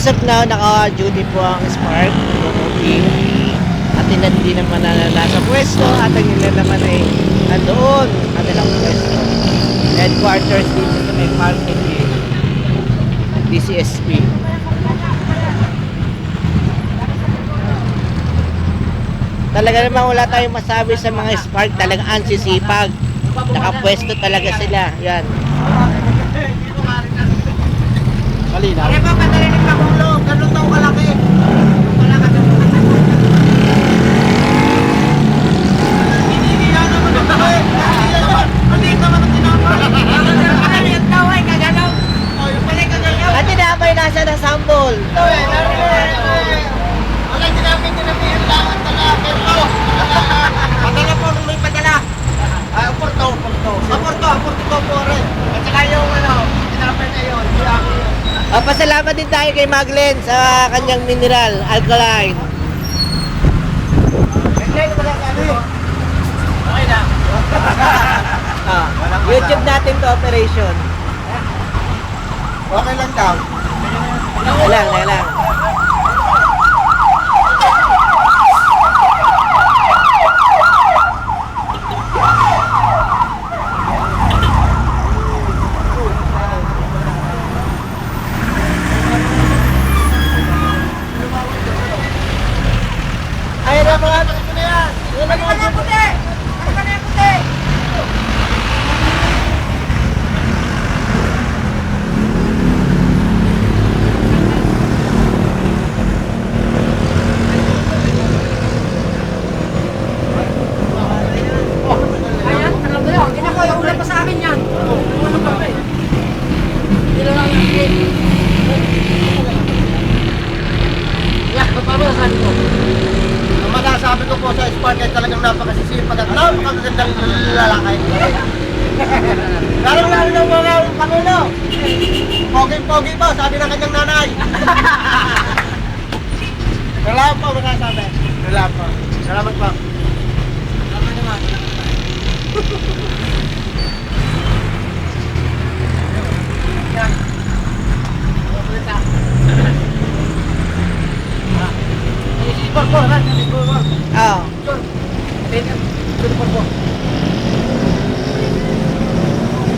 As of now, naka-duty po ang Spark, promoting. At hindi naman na nasa pwesto at ang ilan naman ay nandoon kanilang pwesto. Headquarters dito sa may parking gate. DCSP. Talaga naman wala tayong masabi sa mga Spark. Talagang ansisipag. Nakapwesto talaga sila. Yan. Malinaw. Pare pa, patarinig ka kung loob. Ganun daw kalaki. Wala ka daw. Hindi naman ang tayo. Hindi naman ang tinapay. Ano yung taway? Kagalaw. Pali kagalaw. At tinapay nasa na sample. Ito eh. Wala tinapay ang langan talaga. Pero padala po nung may padala. Porto. Porto po rin. At saka yung tinapay na yun. Pasalamat din tayo kay Maglen sa kanyang mineral, alkaline. Okay na. YouTube natin to operation. Okay lang daw. Lang. Ayun na mga... Ayan, tara. Kinakuha ulan pa sa akin yan. Hindi lang yung yak, paano sabi ko? Ang masasabi ko po sa Spark ay talagang napakasisipag at napakagandang lalaki. Lalo ng mga Pangulo. Pogi-pogi po, sabi ng kanyang nanay. Wala po masasabi. Wala po. Salamat po. Salamat naman.